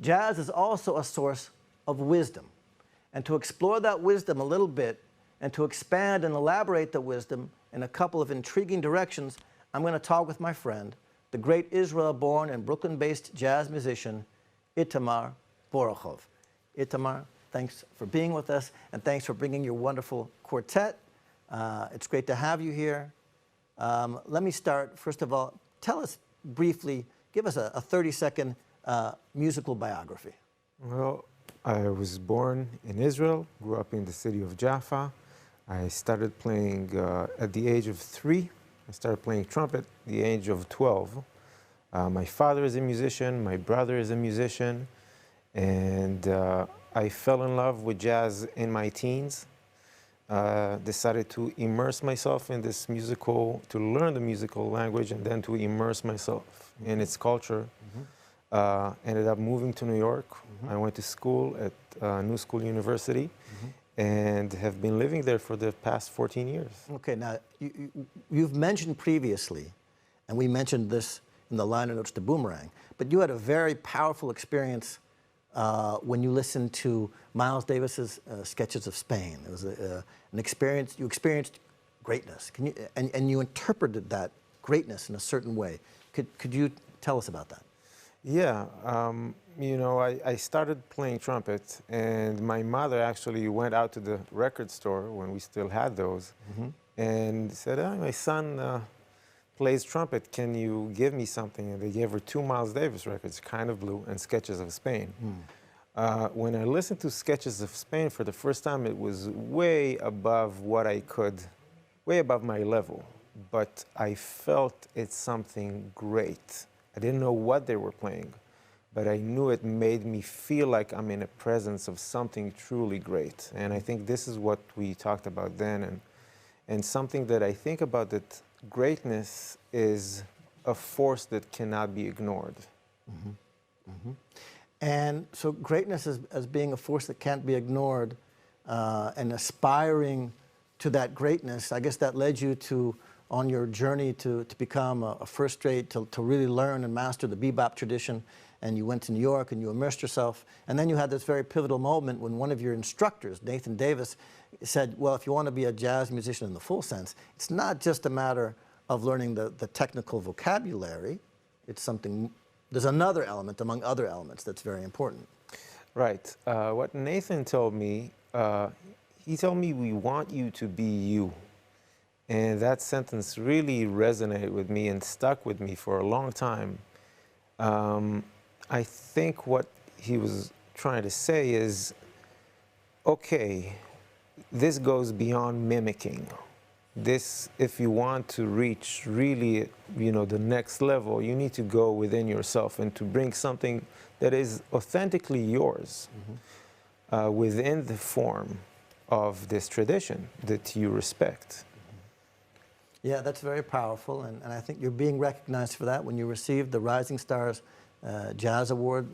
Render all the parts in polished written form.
jazz is also a source of wisdom. And to explore that wisdom a little bit and to expand and elaborate the wisdom in a couple of intriguing directions, I'm going to talk with my friend, the great Israel-born and Brooklyn-based jazz musician, Itamar Borochov. Itamar, thanks for being with us, and thanks for bringing your wonderful quartet. It's great to have you here. Let me start, first of all, tell us briefly, give us a 30-second musical biography. Well, I was born in Israel, grew up in the city of Jaffa. I started playing at the age of 3. I started playing trumpet at the age of 12. My father is a musician, my brother is a musician, and I fell in love with jazz in my teens. Decided to immerse myself in this musical, to learn the musical language and then to immerse myself in its culture. Ended up moving to New York. I went to school at New School University and have been living there for the past 14 years. Okay, now you've mentioned previously, and we mentioned this in the liner notes to Boomerang, but you had a very powerful experience when you listened to Miles Davis's Sketches of Spain. It was an experience, you experienced greatness. Can you, and you interpreted that greatness in a certain way. Could you tell us about that? Yeah, you know, I started playing trumpet, and my mother actually went out to the record store when we still had those, and said, oh, my son plays trumpet, can you give me something? And they gave her 2 Miles Davis records, Kind of Blue and Sketches of Spain. When I listened to Sketches of Spain for the first time, it was way above what I could, way above my level, but I felt it's something great. I didn't know what they were playing, but I knew it made me feel like I'm in the presence of something truly great. And I think this is what we talked about then, and something that I think about, that greatness is a force that cannot be ignored. And so greatness as being a force that can't be ignored, and aspiring to that greatness, I guess that led you to, on your journey to become a first-rate, to really learn and master the bebop tradition, and you went to New York and you immersed yourself, and then you had this very pivotal moment when one of your instructors, Nathan Davis, said, well, if you want to be a jazz musician in the full sense, it's not just a matter of learning the technical vocabulary, it's something, there's another element among other elements that's very important. Right. What Nathan told me, he told me, we want you to be you. And that sentence really resonated with me and stuck with me for a long time. I think what he was trying to say is, okay, this goes beyond mimicking. This, if you want to reach really, you know, the next level, you need to go within yourself and to bring something that is authentically yours within the form of this tradition that you respect. Yeah, that's very powerful, and I think you're being recognized for that when you received the Rising Stars Jazz Award.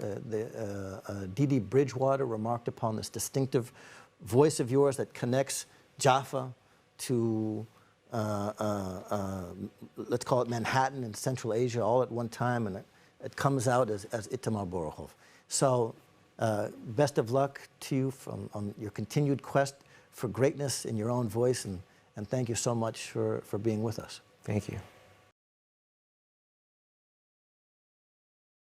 Dee Bridgewater remarked upon this distinctive voice of yours that connects Jaffa to, let's call it Manhattan and Central Asia all at one time, and it comes out as Itamar Borochov. So best of luck to you on your continued quest for greatness in your own voice, and thank you so much for being with us. Thank you.